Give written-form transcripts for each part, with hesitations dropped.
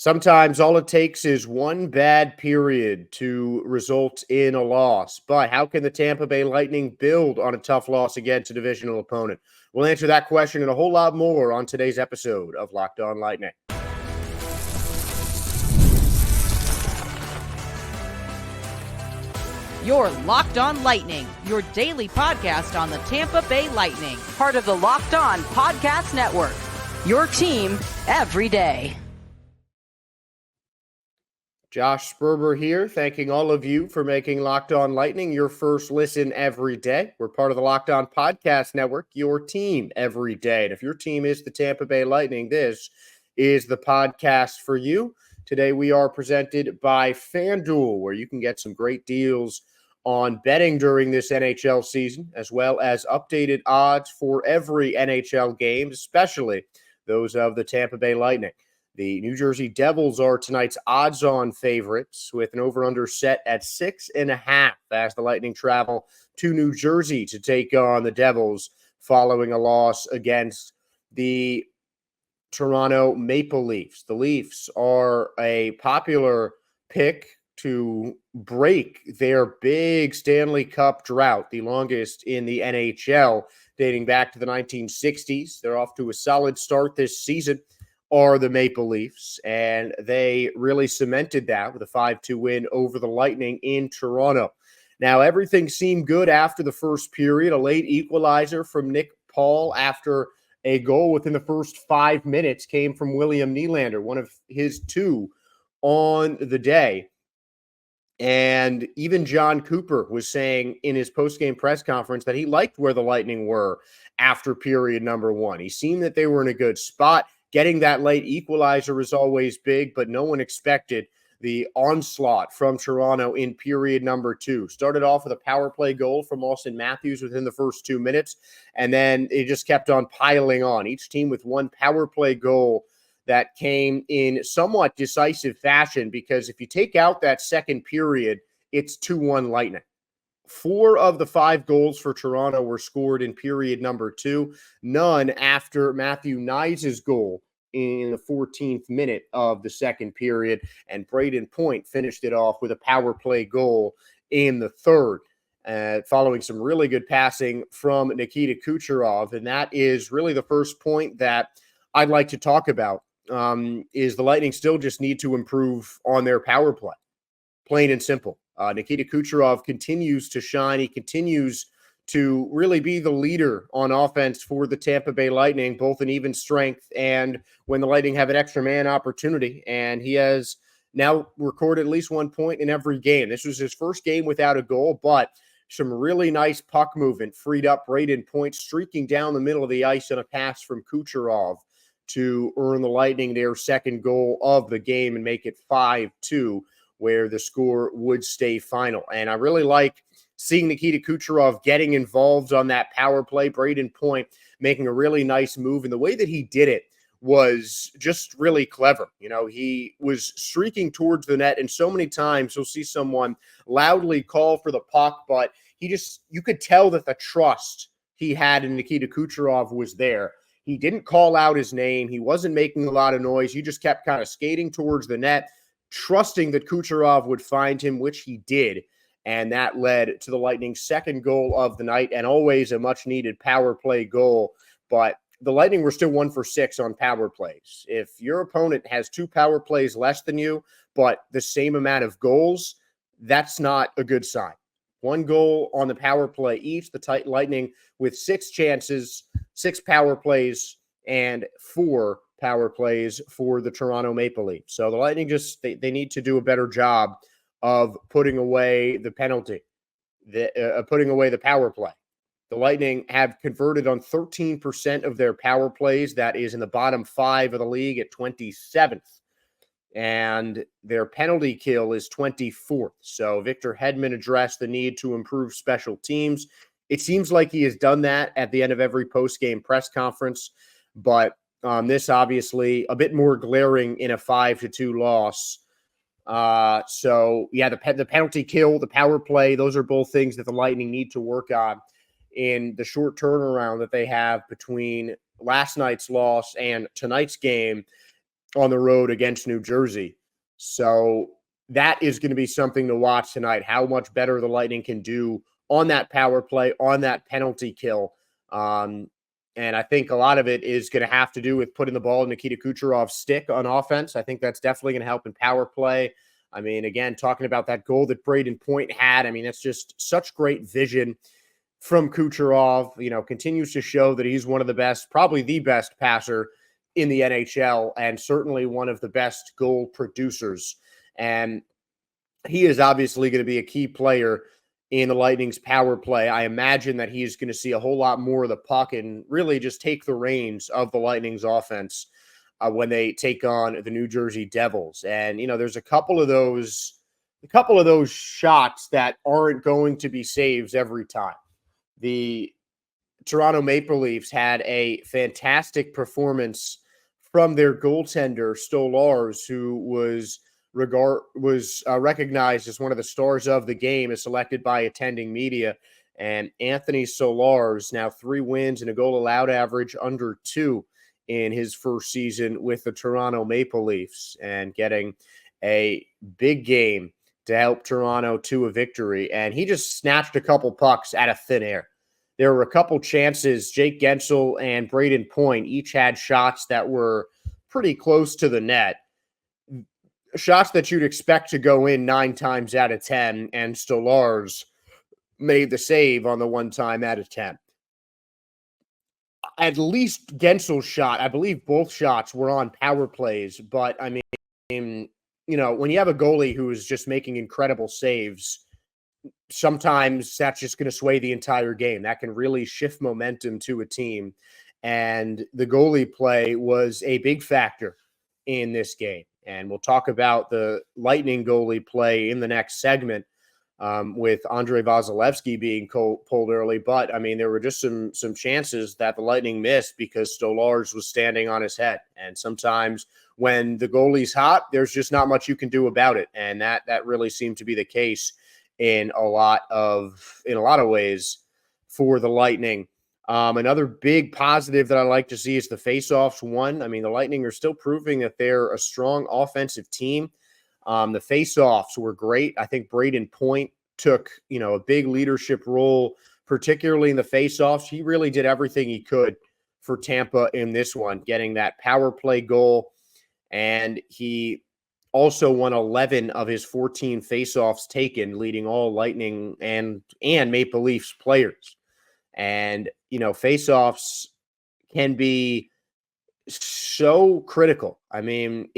Sometimes all it takes is one bad period to result in a loss. But how can the Tampa Bay Lightning build on a tough loss against a divisional opponent? We'll answer that question and a whole lot more on today's episode of Locked On Lightning. You're Locked On Lightning, your daily podcast on the Tampa Bay Lightning, part of the Locked On Podcast Network, your team every day. Josh Sperber here, thanking all of you for making Locked On Lightning your first listen every day. We're part of the Locked On Podcast Network, your team every day. And if your team is the Tampa Bay Lightning, this is the podcast for you. Today we are presented by FanDuel, where you can get some great deals on betting during this NHL season, as well as updated odds for every NHL game, especially those of the Tampa Bay Lightning. The New Jersey Devils are tonight's odds-on favorites with an over-under set at 6.5 as the Lightning travel to New Jersey to take on the Devils following a loss against the Toronto Maple Leafs. The Leafs are a popular pick to break their big Stanley Cup drought, the longest in the NHL, dating back to the 1960s. They're off to a solid start this season, are the Maple Leafs, and they really cemented that with a 5-2 win over the Lightning in Toronto. Now, everything seemed good after the first period. A late equalizer from Nick Paul after a goal within the first 5 minutes came from William Nylander, one of his two on the day. And even John Cooper was saying in his post-game press conference that he liked where the Lightning were after period number one. He seemed that they were in a good spot. Getting that late equalizer is always big, but no one expected the onslaught from Toronto in period number two. Started off with a power play goal from Austin Matthews within the first 2 minutes, and then it just kept on piling on. Each team with one power play goal that came in somewhat decisive fashion, because if you take out that second period, it's 2-1 Lightning. 4 of the 5 goals for Toronto were scored in period number two, none after Matthew Knies' goal in the 14th minute of the second period, and Braden Point finished it off with a power play goal in the third, following some really good passing from Nikita Kucherov. And that is really the first point that I'd like to talk about, is the Lightning still just need to improve on their power play, plain and simple. Nikita Kucherov continues to shine. He continues to really be the leader on offense for the Tampa Bay Lightning, both in even strength and when the Lightning have an extra man opportunity. And he has now recorded at least 1 point in every game. This was his first game without a goal, but some really nice puck movement freed up Braden Point, streaking down the middle of the ice on a pass from Kucherov to earn the Lightning their second goal of the game and make it 5-2. Where the score would stay final. And I really like seeing Nikita Kucherov getting involved on that power play. Braden Point making a really nice move. And the way that he did it was just really clever. You know, he was streaking towards the net, and so many times you'll see someone loudly call for the puck, but you could tell that the trust he had in Nikita Kucherov was there. He didn't call out his name. He wasn't making a lot of noise. He just kept kind of skating towards the net, trusting that Kucherov would find him, which he did. And that led to the Lightning's second goal of the night, and always a much-needed power play goal. But the Lightning were still 1 for 6 on power plays. If your opponent has 2 power plays less than you, but the same amount of goals, that's not a good sign. 1 goal on the power play each. The Lightning with 6 chances, 6 power plays, and 4 power plays for the Toronto Maple Leafs. So the Lightning just, they need to do a better job of putting away the penalty, putting away the power play. The Lightning have converted on 13% of their power plays. That is in the bottom 5 of the league at 27th. And their penalty kill is 24th. So Victor Hedman addressed the need to improve special teams. It seems like he has done that at the end of every post-game press conference, but this obviously a bit more glaring in a 5-2 loss. So yeah, the penalty kill, the power play, those are both things that the Lightning need to work on in the short turnaround that they have between last night's loss and tonight's game. on the road against New Jersey. So that is going to be something to watch tonight, how much better the Lightning can do on that power play, on that penalty kill. And I think a lot of it is going to have to do with putting the ball in Nikita Kucherov's stick on offense. I think that's definitely going to help in power play. I mean, again, talking about that goal that Braden Point had, I mean, it's just such great vision from Kucherov, continues to show that he's one of the best, probably the best passer in the NHL, and certainly one of the best goal producers. And he is obviously going to be a key player in the Lightning's power play. I imagine that he's going to see a whole lot more of the puck and really just take the reins of the Lightning's offense when they take on the New Jersey Devils. And, there's a couple of those shots that aren't going to be saves every time. The Toronto Maple Leafs had a fantastic performance from their goaltender, Stolarz, who was recognized as one of the stars of the game, as selected by attending media. And Anthony Stolarz, now 3 wins and a goal allowed average under 2 in his first season with the Toronto Maple Leafs, and getting a big game to help Toronto to a victory. And he just snatched a couple pucks out of thin air. There were a couple chances. Jake Gensel and Braden Point each had shots that were pretty close to the net. Shots that you'd expect to go in 9 times out of 10, and Stolarz made the save on the 1 time out of 10. At least Gensel's shot, I believe both shots were on power plays, but I mean, when you have a goalie who is just making incredible saves, sometimes that's just going to sway the entire game. That can really shift momentum to a team. And the goalie play was a big factor in this game. And we'll talk about the Lightning goalie play in the next segment, with Andrei Vasilevsky being pulled early. But, I mean, there were just some chances that the Lightning missed because Stolarz was standing on his head. And sometimes when the goalie's hot, there's just not much you can do about it. And that really seemed to be the case in a lot of ways for the Lightning. Another big positive that I like to see is the faceoffs won. I mean, the Lightning are still proving that they're a strong offensive team. The faceoffs were great. I think Braden Point took, a big leadership role, particularly in the faceoffs. He really did everything he could for Tampa in this one, getting that power play goal. And he also won 11 of his 14 faceoffs taken, leading all Lightning and Maple Leafs players. And, faceoffs can be so critical. I mean,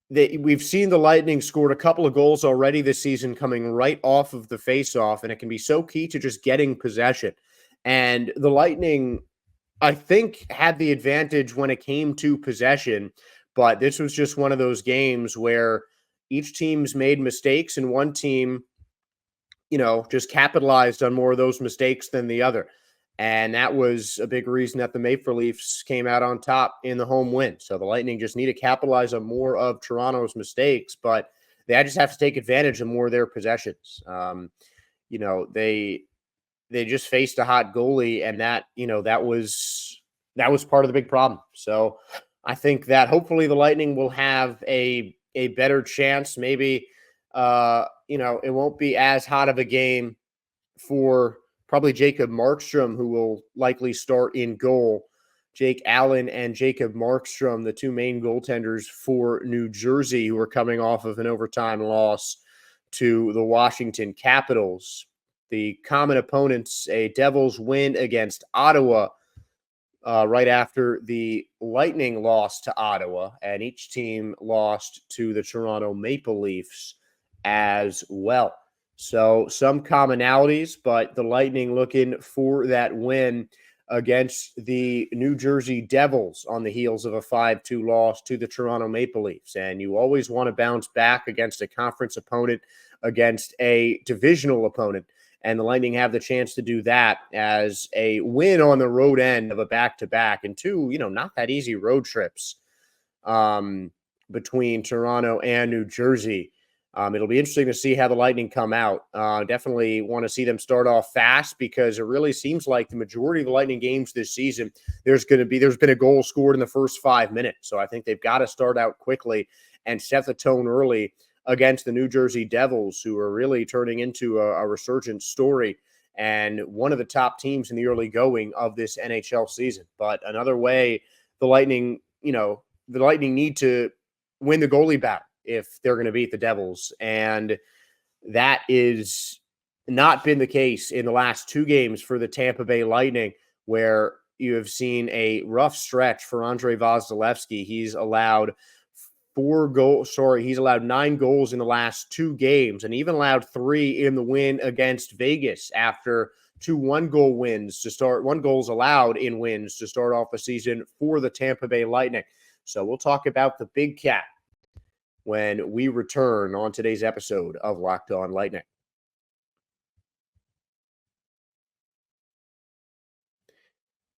we've seen the Lightning scored a couple of goals already this season coming right off of the faceoff, and it can be so key to just getting possession. And the Lightning, I think, had the advantage when it came to possession, but this was just one of those games where each team's made mistakes, and one team, just capitalized on more of those mistakes than the other. And that was a big reason that the Maple Leafs came out on top in the home win. So the Lightning just need to capitalize on more of Toronto's mistakes, but they just have to take advantage of more of their possessions. They just faced a hot goalie, and that was part of the big problem. So I think that hopefully the Lightning will have a better chance. Maybe, it won't be as hot of a game for probably Jacob Markstrom, who will likely start in goal. Jake Allen and Jacob Markstrom, the 2 main goaltenders for New Jersey, who are coming off of an overtime loss to the Washington Capitals. The common opponents, a Devils win against Ottawa right after the Lightning lost to Ottawa, and each team lost to the Toronto Maple Leafs as well. So some commonalities, but the Lightning looking for that win against the New Jersey Devils on the heels of a 5-2 loss to the Toronto Maple Leafs. And you always want to bounce back against a conference opponent, against a divisional opponent. And the Lightning have the chance to do that as a win on the road end of a back-to-back, and 2, not that easy road trips between Toronto and New Jersey. It'll be interesting to see how the Lightning come out. Definitely want to see them start off fast because it really seems like the majority of the Lightning games this season, there's been a goal scored in the first 5 minutes. So I think they've got to start out quickly and set the tone early against the New Jersey Devils, who are really turning into a resurgent story and one of the top teams in the early going of this NHL season. But another way the Lightning need to win the goalie battle if they're going to beat the Devils. And that is not been the case in the last 2 games for the Tampa Bay Lightning, where you have seen a rough stretch for Andrei Vasilevskiy. He's allowed 9 goals in the last 2 games and even allowed 3 in the win against Vegas after 2 1-goal wins to start, 1 goals allowed in wins to start off the season for the Tampa Bay Lightning. So we'll talk about the Big Cat when we return on today's episode of Locked On Lightning.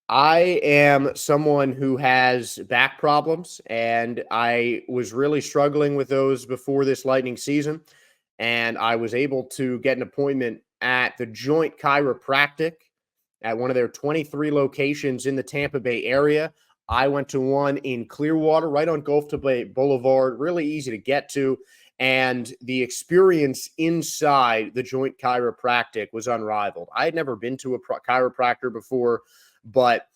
I am someone who has back problems, and I was really struggling with those before this Lightning season. And I was able to get an appointment at the Joint Chiropractic at one of their 23 locations in the Tampa Bay area. I went to one in Clearwater, right on Gulf to Bay Boulevard, really easy to get to. And the experience inside the Joint Chiropractic was unrivaled. I had never been to a chiropractor before, but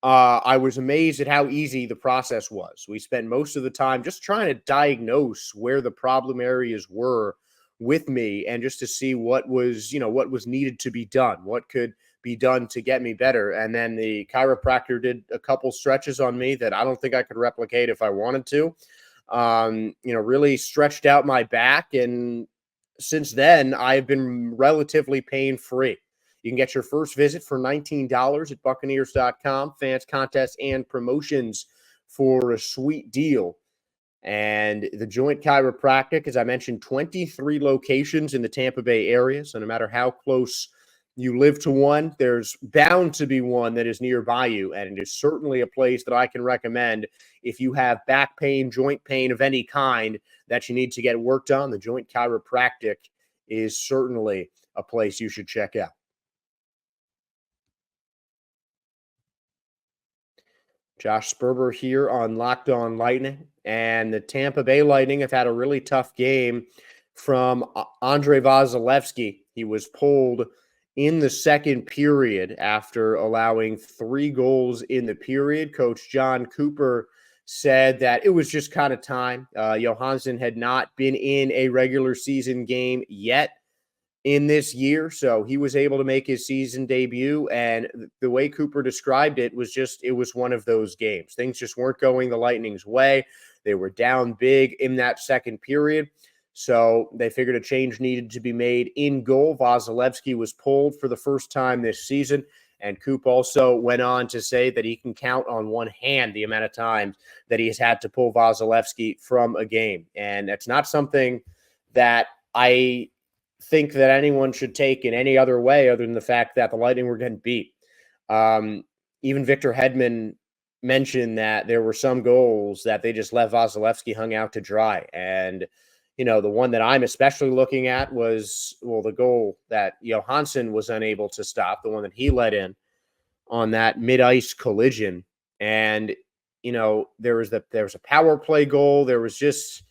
I was amazed at how easy the process was. We spent most of the time just trying to diagnose where the problem areas were with me and just to see what was needed to be done, what could be done to get me better. And then the chiropractor did a couple stretches on me that I don't think I could replicate if I wanted to. Really stretched out my back. And since then, I've been relatively pain-free. You can get your first visit for $19 at Buccaneers.com. Fans, contests, and promotions for a sweet deal. And the Joint Chiropractic, as I mentioned, 23 locations in the Tampa Bay area. So no matter how close you live to one, there's bound to be one that is nearby you. And it is certainly a place that I can recommend if you have back pain, joint pain of any kind that you need to get worked on. The Joint Chiropractic is certainly a place you should check out. Josh Sperber here on Locked On Lightning. And the Tampa Bay Lightning have had a really tough game from Andrei Vasilevskiy. He was pulled in the second period after allowing 3 goals in the period. Coach John Cooper said that it was just kind of time. Johansson had not been in a regular season game yet in this year, so he was able to make his season debut. And the way Cooper described it was it was one of those games. Things just weren't going the Lightning's way. They were down big in that second period. So they figured a change needed to be made in goal. Vasilevskiy was pulled for the first time this season. And Coop also went on to say that he can count on one hand the amount of times that he has had to pull Vasilevskiy from a game. And that's not something that I think that anyone should take in any other way other than the fact that the Lightning were getting beat. Even Victor Hedman mentioned that there were some goals that they just left Vasilevskiy hung out to dry. And the one that I'm especially looking at was, the goal that Johansson was unable to stop, the one that he let in on that mid-ice collision. And, there was a power play goal. There was just,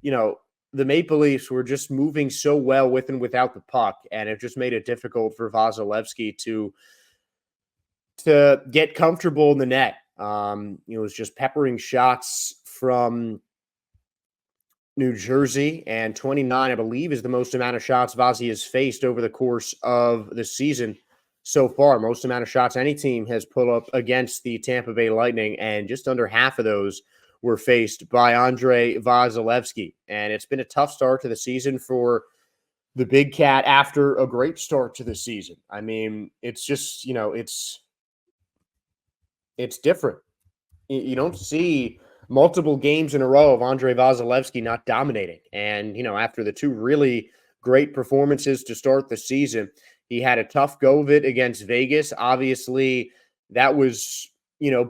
the Maple Leafs were just moving so well with and without the puck. And it just made it difficult for Vasilevskiy to get comfortable in the net. It was just peppering shots from New Jersey, and 29, I believe, is the most amount of shots Vazzy has faced over the course of the season so far. Most amount of shots any team has put up against the Tampa Bay Lightning, and just under half of those were faced by Andrei Vasilevskiy. And it's been a tough start to the season for the Big Cat after a great start to the season. I mean, it's just, it's different. You don't see multiple games in a row of Andrei Vasilevskiy not dominating. And, after the 2 really great performances to start the season, he had a tough go of it against Vegas. Obviously, that was,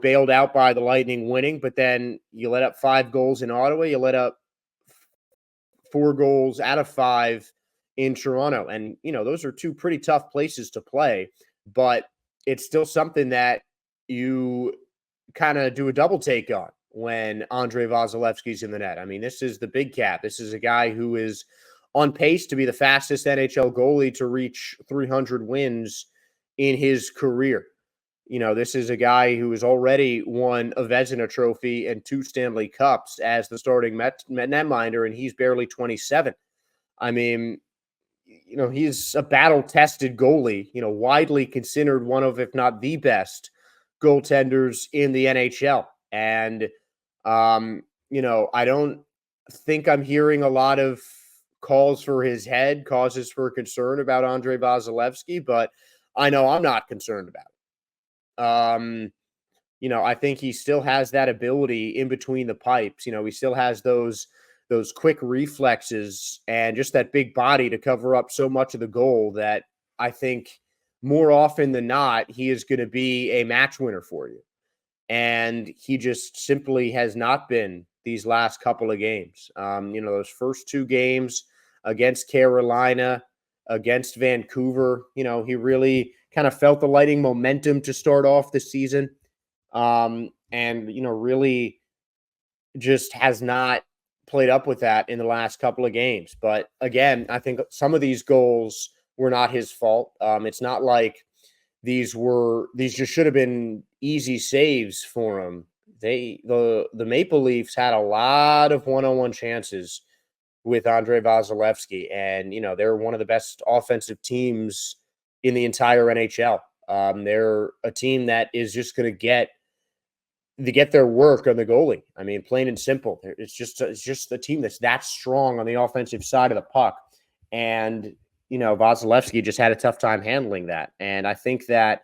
bailed out by the Lightning winning, but then you let up 5 goals in Ottawa. You let up 4 goals out of 5 in Toronto. And, those are two pretty tough places to play, but it's still something that you kind of do a double take on when Andre Vasilevsky's in the net. I mean, this is the big cat. This is a guy who is on pace to be the fastest NHL goalie to reach 300 wins in his career. This is a guy who has already won a Vezina Trophy and 2 Stanley Cups as the starting netminder, and he's barely 27. I mean, he's a battle-tested goalie, widely considered one of, if not the best goaltenders in the NHL. And, I don't think I'm hearing a lot of calls for his head, causes for concern about Andre Vasilevsky, but I know I'm not concerned about it. I think he still has that ability in between the pipes. He still has those quick reflexes and just that big body to cover up so much of the goal that I think more often than not, he is going to be a match winner for you. And he just simply has not been these last couple of games. Those first 2 games against Carolina, against Vancouver, he really kind of felt the Lightning momentum to start off the season. And, really just has not played up with that in the last couple of games. But again, I think some of these goals were not his fault. It's not like these just should have been easy saves for him. The Maple Leafs had a lot of one-on-one chances with Andre Vasilevsky, and they're one of the best offensive teams in the entire NHL. They're a team that is just going to get their work on the goalie. I mean, plain and simple. It's just a team that's that strong on the offensive side of the puck, and Vasilevsky just had a tough time handling that. And I think that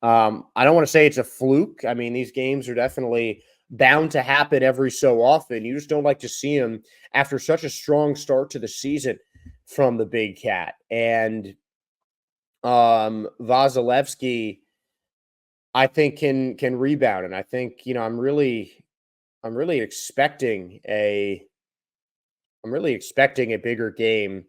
I don't want to say it's a fluke. I mean, these games are definitely bound to happen every so often. You just don't like to see him after such a strong start to the season from the big cat. And Vasilevsky, I think can rebound. And I think, I'm really expecting a bigger game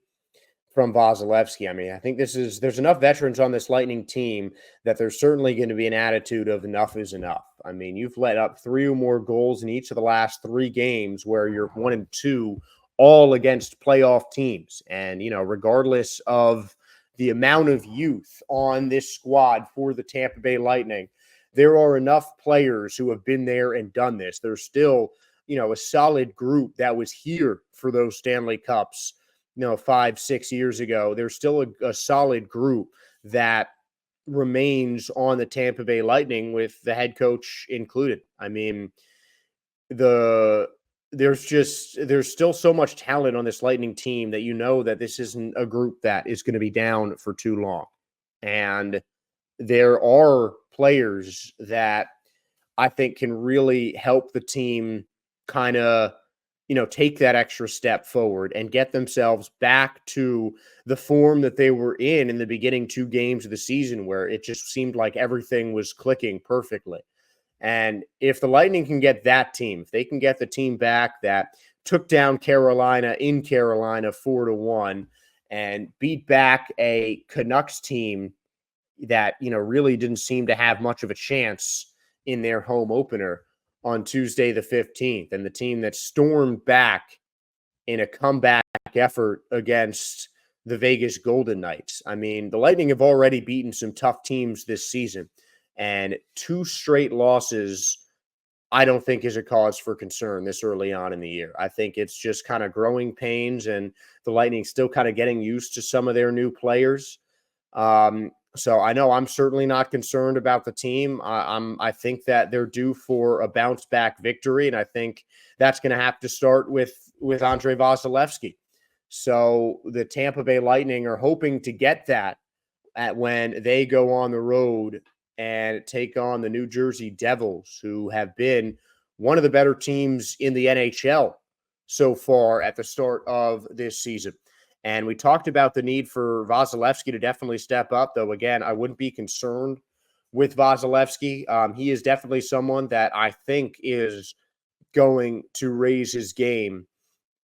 from Vasilevsky. I mean, I think there's enough veterans on this Lightning team that there's certainly going to be an attitude of enough is enough. I mean, you've let up 3 or more goals in each of the last 3 games where you're 1-2, all against playoff teams. And, regardless of the amount of youth on this squad for the Tampa Bay Lightning, there are enough players who have been there and done this. There's still, a solid group that was here for those Stanley Cups 5-6 years ago. There's still a solid group that remains on the Tampa Bay Lightning with the head coach included. I mean, there's still so much talent on this Lightning team that that this isn't a group that is going to be down for too long. And there are players that I think can really help the team kind of take that extra step forward and get themselves back to the form that they were in the beginning 2 games of the season, where it just seemed like everything was clicking perfectly. And if the Lightning can get that team, if they can get the team back that took down Carolina in Carolina 4-1 and beat back a Canucks team that, really didn't seem to have much of a chance in their home opener on Tuesday the 15th, and the team that stormed back in a comeback effort against the Vegas Golden Knights. I mean, the Lightning have already beaten some tough teams this season, and 2 straight losses I don't think is a cause for concern this early on in the year. I think it's just kind of growing pains, and the Lightning still kind of getting used to some of their new players. So I know I'm certainly not concerned about the team. I think that they're due for a bounce back victory, and I think that's going to have to start with Andre Vasilevsky. So the Tampa Bay Lightning are hoping to get that when they go on the road and take on the New Jersey Devils, who have been one of the better teams in the NHL so far at the start of this season. And we talked about the need for Vasilevsky to definitely step up, though, again, I wouldn't be concerned with Vasilevsky. He is definitely someone that I think is going to raise his game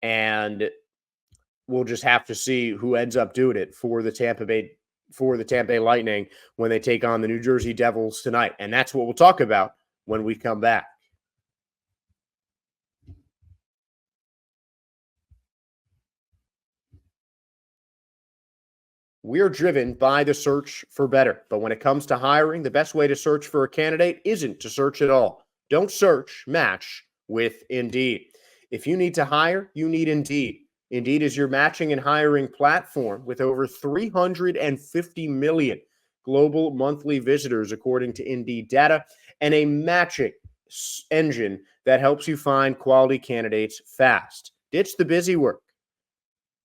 and we'll just have to see who ends up doing it for the Tampa Bay Lightning when they take on the New Jersey Devils tonight. And that's what we'll talk about when we come back. We're driven by the search for better. But when it comes to hiring, the best way to search for a candidate isn't to search at all. Don't search, match with Indeed. If you need to hire, you need Indeed. Indeed is your matching and hiring platform with over 350 million global monthly visitors, according to Indeed data, and a matching engine that helps you find quality candidates fast. Ditch the busy work.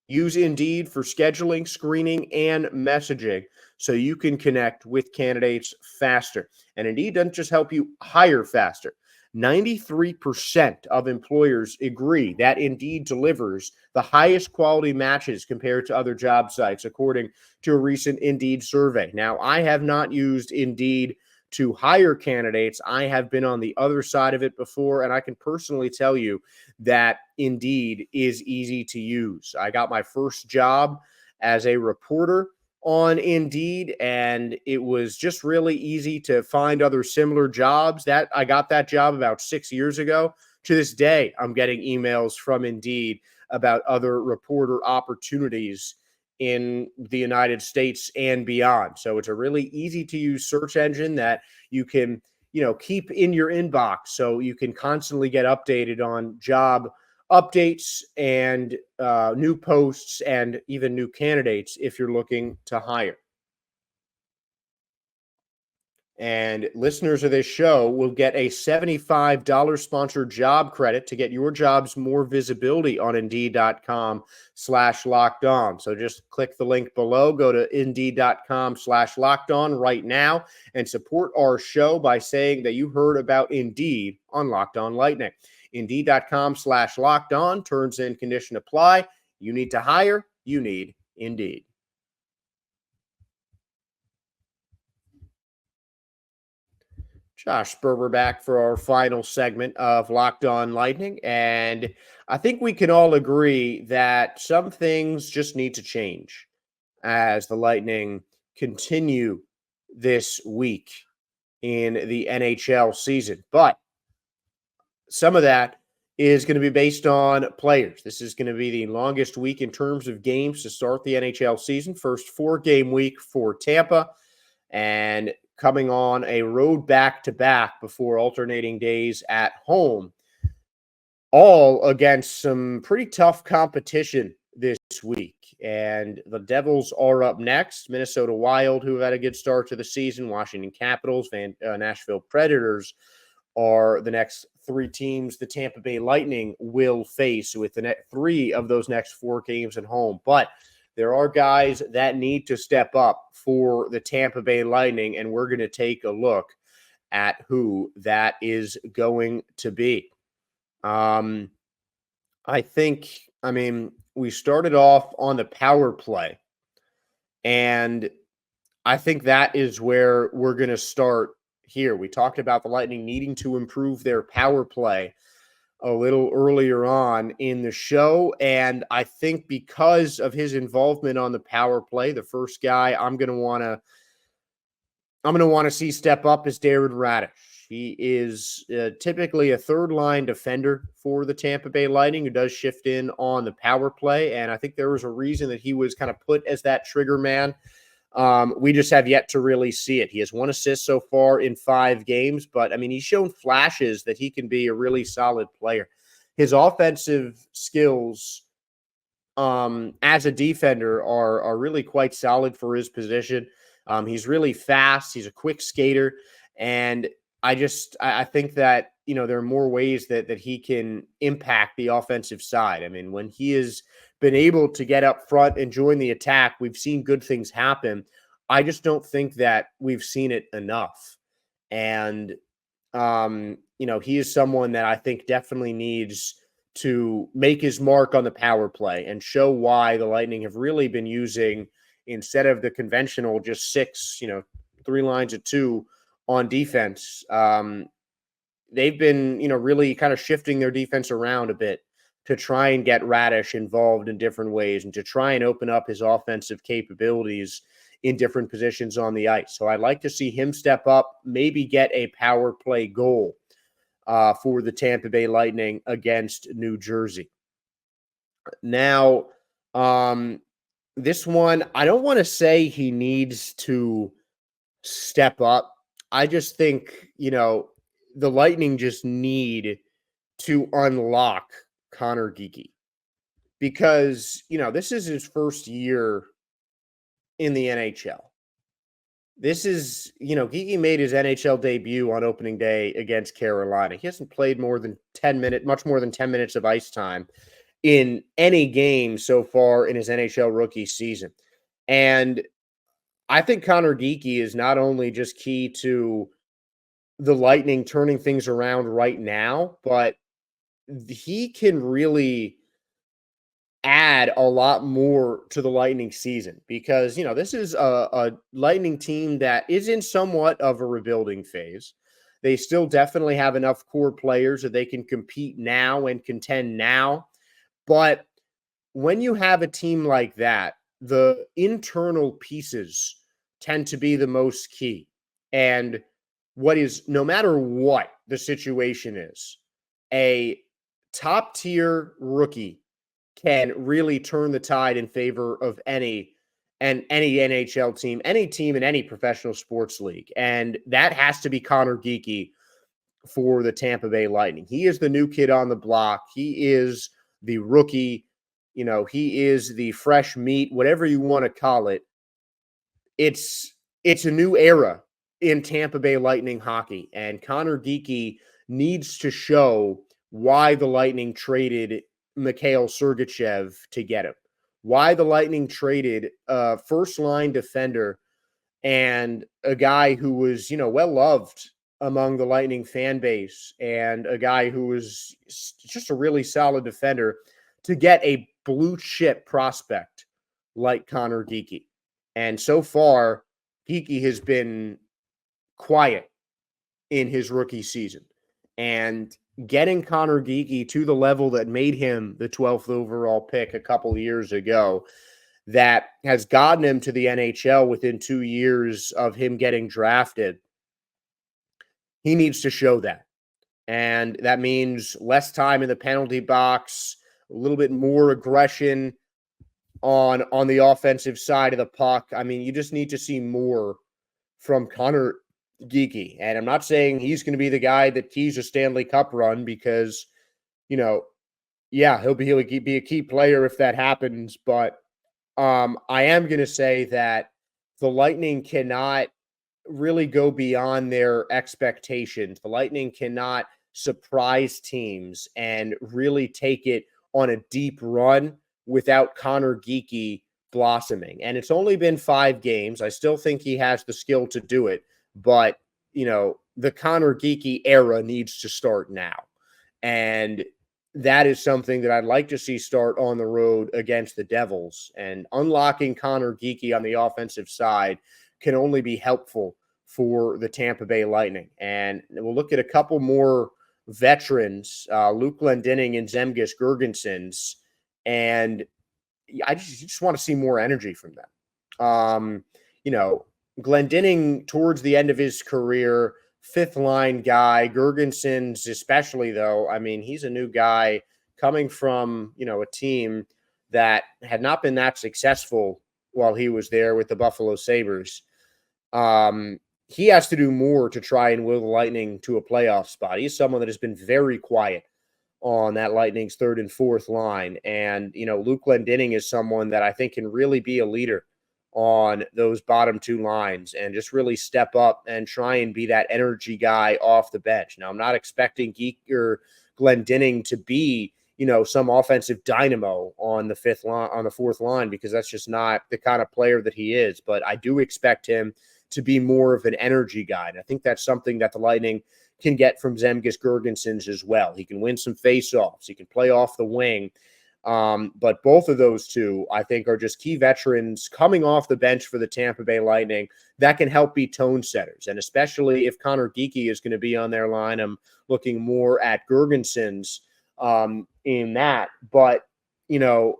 Use Indeed for scheduling, screening, and messaging so you can connect with candidates faster. And Indeed doesn't just help you hire faster. 93% of employers agree that Indeed delivers the highest quality matches compared to other job sites, according to a recent Indeed survey. Now, I have not used Indeed to hire candidates. I have been on the other side of it before, and I can personally tell you that Indeed is easy to use. I got my first job as a reporter on Indeed, and it was just really easy to find other similar jobs. That I got that job about 6 years ago. To this day, I'm getting emails from Indeed about other reporter opportunities in the United States and beyond. So it's a really easy to use search engine that you can, keep in your inbox so you can constantly get updated on job updates and new posts and even new candidates if you're looking to hire. And listeners of this show will get a $75 sponsored job credit to get your jobs more visibility on Indeed.com/locked-on. So just click the link below, go to Indeed.com/locked-on right now and support our show by saying that you heard about Indeed on Locked On Lightning. Indeed.com/locked-on, terms and conditions apply. You need to hire, you need Indeed. Josh Sperber back for our final segment of Locked On Lightning. And I think we can all agree that some things just need to change as the Lightning continue this week in the NHL season. But some of that is going to be based on players. This is going to be the longest week in terms of games to start the NHL season. First 4-game week for Tampa, and coming on a road back-to-back before alternating days at home, all against some pretty tough competition this week. And the Devils are up next. Minnesota Wild, who have had a good start to the season. Washington Capitals, Nashville Predators are the next three teams the Tampa Bay Lightning will face, with the three of those next 4 games at home. But there are guys that need to step up for the Tampa Bay Lightning, and we're going to take a look at who that is going to be. We started off on the power play, and I think that is where we're going to start here. We talked about the Lightning needing to improve their power play a little earlier on in the show. And I think because of his involvement on the power play, the first guy I'm going to want to see step up is Darren Radish. He is typically a third-line defender for the Tampa Bay Lightning who does shift in on the power play. And I think there was a reason that he was kind of put as that trigger man. We just have yet to really see it. He has 1 assist so far in 5 games, but he's shown flashes that he can be a really solid player. His offensive skills as a defender are really quite solid for his position. He's really fast. He's a quick skater. And I think that, there are more ways that he can impact the offensive side. When he has been able to get up front and join the attack, we've seen good things happen. I just don't think that we've seen it enough. And, he is someone that I think definitely needs to make his mark on the power play and show why the Lightning have really been using, instead of the conventional just 6, 3 lines of 2 on defense, they've been, really kind of shifting their defense around a bit to try and get Radish involved in different ways and to try and open up his offensive capabilities in different positions on the ice. So I'd like to see him step up, maybe get a power play goal for the Tampa Bay Lightning against New Jersey. Now, this one, I don't want to say he needs to step up. I just think, the Lightning just need to unlock Connor Geekie because, this is his first year in the NHL. This is, Geekie made his NHL debut on opening day against Carolina. He hasn't played much more than 10 minutes of ice time in any game so far in his NHL rookie season. And I think Connor Geekie is not only just key to the Lightning turning things around right now, but he can really add a lot more to the Lightning season because, this is a Lightning team that is in somewhat of a rebuilding phase. They still definitely have enough core players that they can compete now and contend now. But when you have a team like that, the internal pieces tend to be the most key. And no matter what the situation is, a top tier rookie can really turn the tide in favor of any NHL team, any team in any professional sports league. And that has to be Connor Geekie for the Tampa Bay Lightning. He is the new kid on the block. He is the rookie. He is the fresh meat, whatever you want to call it. It's a new era in Tampa Bay Lightning hockey, and Connor Geekie needs to show why the Lightning traded Mikhail Sergachev to get him, why the Lightning traded a first-line defender and a guy who was, well-loved among the Lightning fan base and a guy who was just a really solid defender to get a blue-chip prospect like Connor Geekie. And so far, Geekie has been quiet in his rookie season. And getting Connor Geekie to the level that made him the 12th overall pick a couple of years ago, that has gotten him to the NHL within 2 years of him getting drafted, he needs to show that. And that means less time in the penalty box, a little bit more aggression on the offensive side of the puck. I mean, you just need to see more from Connor Geekie. And I'm not saying he's going to be the guy that keys a Stanley Cup run because, he'll be a key player if that happens. But I am going to say that the Lightning cannot really go beyond their expectations. The Lightning cannot surprise teams and really take it on a deep run without Connor Geekie blossoming. And it's only been 5 games. I still think he has the skill to do it, but the Connor Geekie era needs to start now. And that is something that I'd like to see start on the road against the Devils. And unlocking Connor Geekie on the offensive side can only be helpful for the Tampa Bay Lightning. And we'll look at a couple more veterans, Luke Glendening and Zemgus Girgensons, and I just want to see more energy from them. Glendening towards the end of his career, 5th line guy. Girgensons especially, though. I mean, he's a new guy coming from, a team that had not been that successful while he was there with the Buffalo Sabres. He has to do more to try and will the Lightning to a playoff spot. He's someone that has been very quiet on that Lightning's 3rd and 4th line. And, Luke Glendening is someone that I think can really be a leader on those bottom 2 lines and just really step up and try and be that energy guy off the bench. Now, I'm not expecting Glendening to be, some offensive dynamo on the 5th line, on the 4th line, because that's just not the kind of player that he is. But I do expect him to be more of an energy guy. And I think that's something that the Lightning can get from Zemgus Girgensons as well. He can win some faceoffs. He can play off the wing. But both of those two, I think, are just key veterans coming off the bench for the Tampa Bay Lightning that can help be tone setters. And especially if Connor Geekie is going to be on their line, I'm looking more at Girgensons in that. But, you know,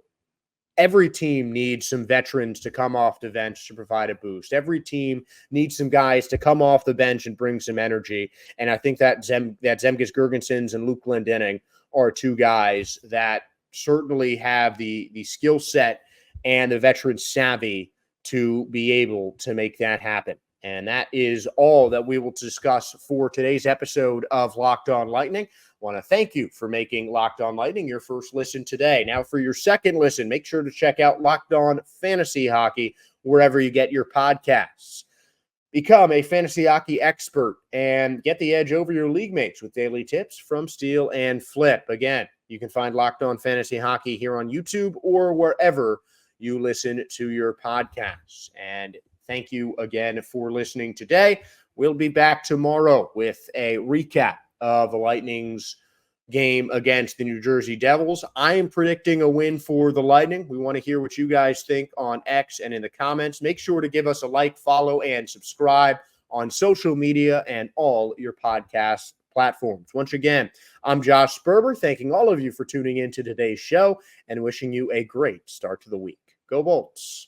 every team needs some veterans to come off the bench to provide a boost. Every team needs some guys to come off the bench and bring some energy. And I think that Zemgus Girgensons and Luke Glendening are two guys that certainly have the skill set and the veteran savvy to be able to make that happen. And that is all that we will discuss for today's episode of Locked On Lightning. Want to thank you for making Locked On Lightning your first listen today. Now, for your second listen, make sure to check out Locked On Fantasy Hockey wherever you get your podcasts. Become a fantasy hockey expert and get the edge over your league mates with daily tips from Steal and Flip. Again, you can find Locked On Fantasy Hockey here on YouTube or wherever you listen to your podcasts. And thank you again for listening today. We'll be back tomorrow with a recap of the Lightning's game against the New Jersey Devils. I am predicting a win for the Lightning. We want to hear what you guys think on X and in the comments. Make sure to give us a like, follow, and subscribe on social media and all your podcast platforms. Once again, I'm Josh Sperber, thanking all of you for tuning in to today's show and wishing you a great start to the week. Go Bolts.